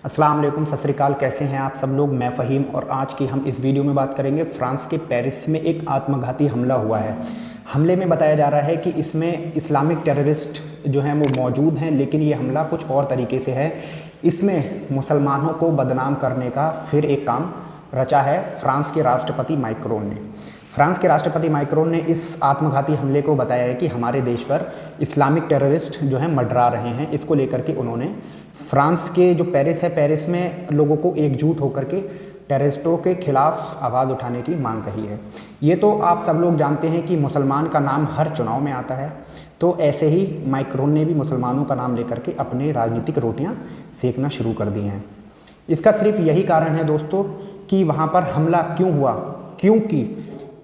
अस्सलाम वालेकुम, सत श्री अकाल। कैसे हैं आप सब लोग। मैं फ़हीम और आज की हम इस वीडियो में बात करेंगे फ्रांस के पेरिस में एक आत्मघाती हमला हुआ है। हमले में बताया जा रहा है कि इसमें इस्लामिक टेररिस्ट जो हैं वो मौजूद हैं, लेकिन ये हमला कुछ और तरीके से है। इसमें मुसलमानों को बदनाम करने का फिर एक काम रचा है फ्रांस के राष्ट्रपति मैक्रोन ने। फ्रांस के राष्ट्रपति मैक्रोन ने इस आत्मघाती हमले को बताया है कि हमारे देश पर इस्लामिक टेररिस्ट जो हैं मंडरा रहे हैं। इसको लेकर के उन्होंने फ्रांस के जो पेरिस है, पेरिस में लोगों को एकजुट होकर के टेररिस्टों के खिलाफ आवाज़ उठाने की मांग कही है। ये तो आप सब लोग जानते हैं कि मुसलमान का नाम हर चुनाव में आता है, तो ऐसे ही मैक्रोन ने भी मुसलमानों का नाम लेकर के अपने राजनीतिक रोटियां सेकना शुरू कर दी हैं। इसका सिर्फ यही कारण है दोस्तों कि वहाँ पर हमला क्यों हुआ, क्योंकि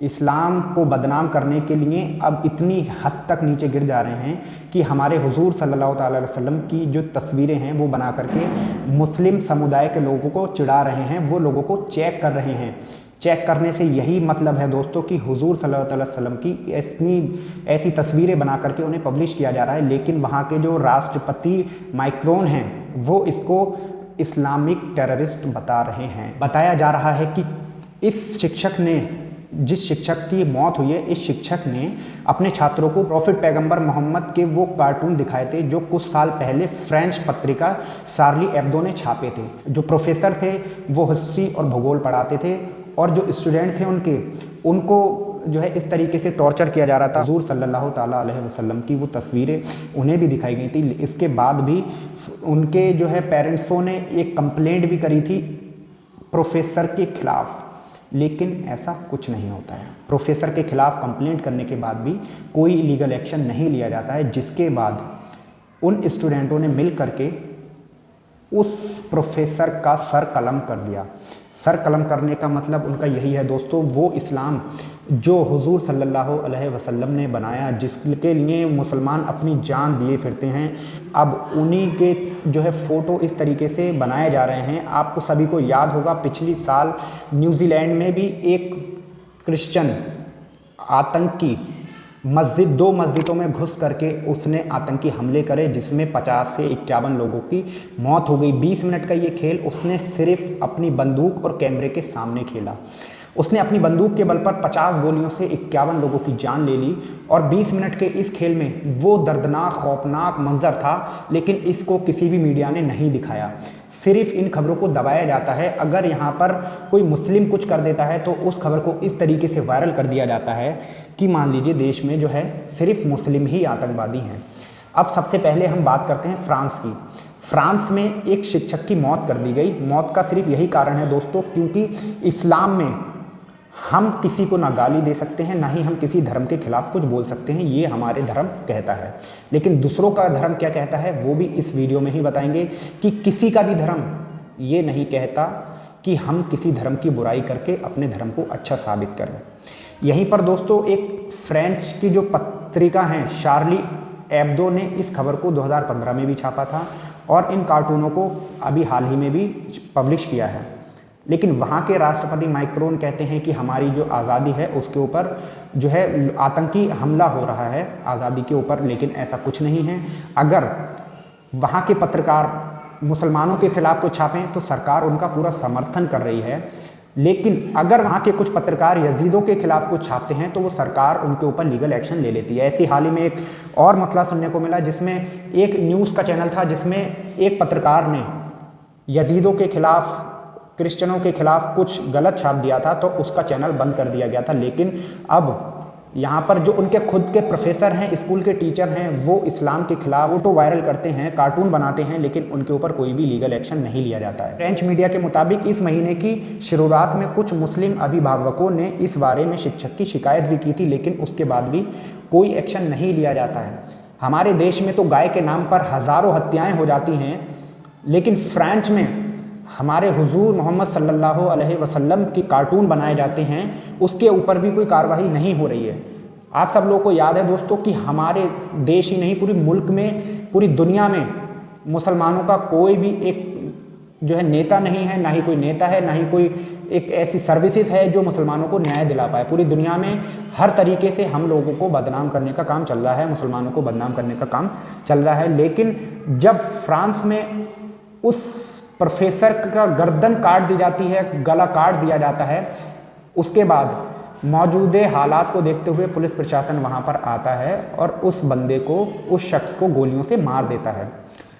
इस्लाम को बदनाम करने के लिए अब इतनी हद तक नीचे गिर जा रहे हैं कि हमारे हुजूर सल्लल्लाहु अलैहि वसल्लम की जो तस्वीरें हैं वो बना करके मुस्लिम समुदाय के लोगों को चिढ़ा रहे हैं, वो लोगों को चेक कर रहे हैं। चेक करने से यही मतलब है दोस्तों कि हुजूर सल्लल्लाहु अलैहि वसल्लम की ऐसी तस्वीरें बना करके उन्हें पब्लिश किया जा रहा है, लेकिन वहाँ के जो राष्ट्रपति मैक्रोन हैं वो इसको इस्लामिक टेररिस्ट बता रहे हैं। बताया जा रहा है कि जिस शिक्षक की मौत हुई है, इस शिक्षक ने अपने छात्रों को प्रॉफिट पैगंबर मोहम्मद के वो कार्टून दिखाए थे जो कुछ साल पहले फ्रेंच पत्रिका शार्ली एब्दो ने छापे थे। जो प्रोफेसर थे वो हिस्ट्री और भूगोल पढ़ाते थे और जो स्टूडेंट थे उनको जो है इस तरीके से टॉर्चर किया जा रहा था। हुजूर सल्लल्लाहु ताला अलैहि वसल्लम की वो तस्वीरें उन्हें भी दिखाई गई थी। इसके बाद भी उनके जो है पेरेंट्सों ने एक कंप्लेंट भी करी थी प्रोफेसर के खिलाफ, लेकिन ऐसा कुछ नहीं होता है। प्रोफेसर के खिलाफ कंप्लेंट करने के बाद भी कोई लीगल एक्शन नहीं लिया जाता है, जिसके बाद उन स्टूडेंटों ने मिल करके उस प्रोफेसर का सर कलम कर दिया। सर कलम करने का मतलब उनका यही है दोस्तों, वो इस्लाम जो हुजूर सल्लल्लाहु अलैहि वसल्लम ने बनाया, जिसके लिए मुसलमान अपनी जान दिए फिरते हैं, अब उन्हीं के जो है फ़ोटो इस तरीके से बनाए जा रहे हैं। आपको सभी को याद होगा पिछली साल न्यूजीलैंड में भी एक क्रिश्चियन आतंकी दो मस्जिदों में घुस करके उसने आतंकी हमले करे, जिसमें 50 से 51 लोगों की मौत हो गई। 20 मिनट का ये खेल उसने सिर्फ अपनी बंदूक और कैमरे के सामने खेला। उसने अपनी बंदूक के बल पर 50 गोलियों से 51 लोगों की जान ले ली और 20 मिनट के इस खेल में वो दर्दनाक खौफनाक मंजर था, लेकिन इसको किसी भी मीडिया ने नहीं दिखाया। सिर्फ इन खबरों को दबाया जाता है। अगर यहाँ पर कोई मुस्लिम कुछ कर देता है तो उस खबर को इस तरीके से वायरल कर दिया जाता है कि मान लीजिए देश में जो है सिर्फ मुस्लिम ही आतंकवादी हैं। अब सबसे पहले हम बात करते हैं फ्रांस की। फ्रांस में एक शिक्षक की मौत कर दी गई। मौत का सिर्फ यही कारण है दोस्तों, क्योंकि इस्लाम में हम किसी को ना गाली दे सकते हैं, ना ही हम किसी धर्म के खिलाफ कुछ बोल सकते हैं, ये हमारे धर्म कहता है। लेकिन दूसरों का धर्म क्या कहता है वो भी इस वीडियो में ही बताएंगे कि किसी का भी धर्म ये नहीं कहता कि हम किसी धर्म की बुराई करके अपने धर्म को अच्छा साबित करें। यहीं पर दोस्तों एक फ्रेंच की जो पत्रिका हैं शार्ली एब्दो ने इस खबर को 2015 में भी छापा था और इन कार्टूनों को अभी हाल ही में भी पब्लिश किया है। लेकिन वहाँ के राष्ट्रपति मैक्रोन कहते हैं कि हमारी जो आज़ादी है उसके ऊपर जो है आतंकी हमला हो रहा है आज़ादी के ऊपर, लेकिन ऐसा कुछ नहीं है। अगर वहाँ के पत्रकार मुसलमानों के खिलाफ कुछ छापें तो सरकार उनका पूरा समर्थन कर रही है, लेकिन अगर वहाँ के कुछ पत्रकार यजीदों के खिलाफ कुछ छापते हैं तो वो सरकार उनके ऊपर लीगल एक्शन ले लेती है। ऐसे हाल ही में एक और मसला सुनने को मिला, जिसमें एक न्यूज़ का चैनल था जिसमें एक पत्रकार ने यजीदों के खिलाफ, क्रिश्चियनों के खिलाफ कुछ गलत छाप दिया था, तो उसका चैनल बंद कर दिया गया था। लेकिन अब यहाँ पर जो उनके खुद के प्रोफेसर हैं, स्कूल के टीचर हैं, वो इस्लाम के खिलाफ फोटो वायरल करते हैं, कार्टून बनाते हैं, लेकिन उनके ऊपर कोई भी लीगल एक्शन नहीं लिया जाता है। फ्रेंच मीडिया के मुताबिक इस महीने की शुरुआत में कुछ मुस्लिम अभिभावकों ने इस बारे में शिक्षक की शिकायत भी की थी, लेकिन उसके बाद भी कोई एक्शन नहीं लिया जाता है। हमारे देश में तो गाय के नाम पर हज़ारों हत्याएँ हो जाती हैं, लेकिन फ्रांस में हमारे हुजूर मोहम्मद सल्लल्लाहु अलैहि वसल्लम के कार्टून बनाए जाते हैं, उसके ऊपर भी कोई कार्रवाई नहीं हो रही है। आप सब लोगों को याद है दोस्तों कि हमारे देश ही नहीं पूरी मुल्क में, पूरी दुनिया में मुसलमानों का कोई भी एक जो है नेता नहीं है, ना ही कोई नेता है, ना ही कोई एक ऐसी सर्विसेज है जो मुसलमानों को न्याय दिला पाए। पूरी दुनिया में हर तरीके से हम लोगों को बदनाम करने का काम चल रहा है, मुसलमानों को बदनाम करने का काम चल रहा है। लेकिन जब फ्रांस में उस प्रोफेसर का गर्दन काट दी जाती है, गला काट दिया जाता है। उसके बाद मौजूदा हालात को देखते हुए पुलिस प्रशासन वहाँ पर आता है और उस बंदे को, उस शख्स को गोलियों से मार देता है।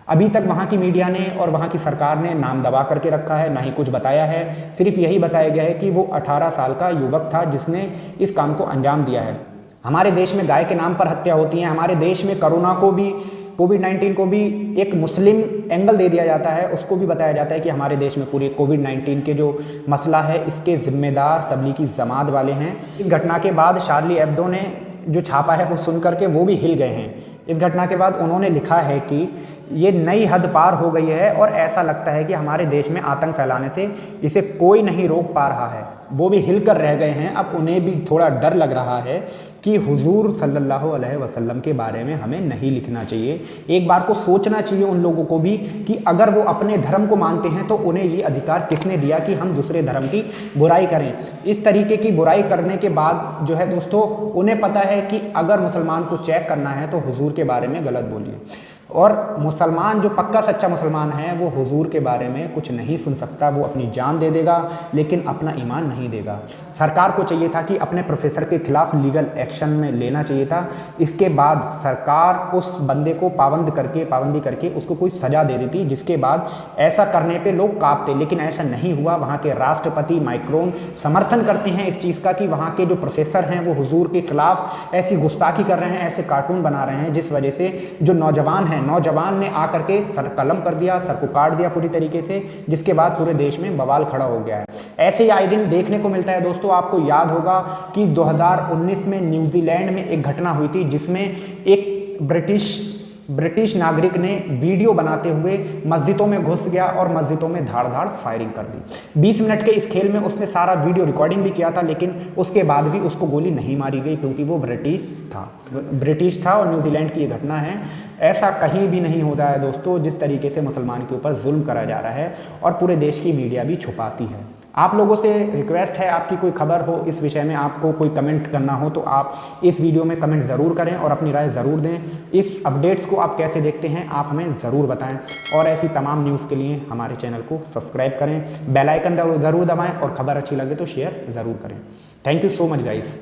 अभी तक वहाँ की मीडिया ने और वहाँ की सरकार ने नाम दबा करके रखा है, ना ही कुछ बताया है। सिर्फ यही बताया गया है कि वो 18 साल का युवक था जिसने इस काम को अंजाम दिया है। हमारे देश में गाय के नाम पर हत्या होती है। हमारे देश में कोरोना को भी, कोविड-19 को भी एक मुस्लिम एंगल दे दिया जाता है। उसको भी बताया जाता है कि हमारे देश में पूरे कोविड-19 के जो मसला है इसके ज़िम्मेदार तबलीगी जमात वाले हैं। इस घटना के बाद शार्ली एब्दो ने जो छापा है वो सुन करके वो भी हिल गए हैं। इस घटना के बाद उन्होंने लिखा है कि ये नई हद पार हो गई है और ऐसा लगता है कि हमारे देश में आतंक फैलाने से इसे कोई नहीं रोक पा रहा है। वो भी हिलकर रह गए हैं। अब उन्हें भी थोड़ा डर लग रहा है कि हुजूर सल्लल्लाहु अलैहि वसल्लम के बारे में हमें नहीं लिखना चाहिए। एक बार को सोचना चाहिए उन लोगों को भी कि अगर वो अपने धर्म को मानते हैं तो उन्हें ये अधिकार किसने दिया कि हम दूसरे धर्म की बुराई करें। इस तरीके की बुराई करने के बाद जो है दोस्तों, उन्हें पता है कि अगर मुसलमान को चेक करना है तो हुजूर के बारे में गलत बोलिए। और मुसलमान जो पक्का सच्चा मुसलमान है वो हुजूर के बारे में कुछ नहीं सुन सकता। वो अपनी जान दे देगा लेकिन अपना ईमान नहीं देगा। सरकार को चाहिए था कि अपने प्रोफेसर के खिलाफ लीगल एक्शन में लेना चाहिए था। इसके बाद सरकार उस बंदे को पाबंदी करके उसको कोई सज़ा दे देती, जिसके बाद ऐसा करने पे लोग कांपते। लेकिन ऐसा नहीं हुआ। वहाँ के राष्ट्रपति मैक्रोन समर्थन करते हैं इस चीज़ का कि वहाँ के जो प्रोफेसर हैं वो हुजूर के खिलाफ ऐसी गुस्ताखी कर रहे हैं, ऐसे कार्टून बना रहे हैं, जिस वजह से जो नौजवान ने आकर के सर कलम कर दिया, सर को काट दिया पूरी तरीके से, जिसके बाद पूरे देश में बवाल खड़ा हो गया है। ऐसे ही आए दिन देखने को मिलता है दोस्तों। आपको याद होगा कि 2019 में न्यूजीलैंड में एक घटना हुई थी जिसमें एक ब्रिटिश नागरिक ने वीडियो बनाते हुए मस्जिदों में घुस गया और मस्जिदों में धाड़ फायरिंग कर दी। 20 मिनट के इस खेल में उसने सारा वीडियो रिकॉर्डिंग भी किया था, लेकिन उसके बाद भी उसको गोली नहीं मारी गई क्योंकि वो ब्रिटिश था। और न्यूजीलैंड की ये घटना है। ऐसा कहीं भी नहीं होता है दोस्तों जिस तरीके से मुसलमान के ऊपर जुल्म करा जा रहा है और पूरे देश की मीडिया भी छुपाती है। आप लोगों से रिक्वेस्ट है, आपकी कोई खबर हो इस विषय में, आपको कोई कमेंट करना हो तो आप इस वीडियो में कमेंट ज़रूर करें और अपनी राय ज़रूर दें। इस अपडेट्स को आप कैसे देखते हैं आप हमें ज़रूर बताएं और ऐसी तमाम न्यूज़ के लिए हमारे चैनल को सब्सक्राइब करें, बेल आइकन ज़रूर दबाएं और खबर अच्छी लगे तो शेयर ज़रूर करें। Thank you so much guys.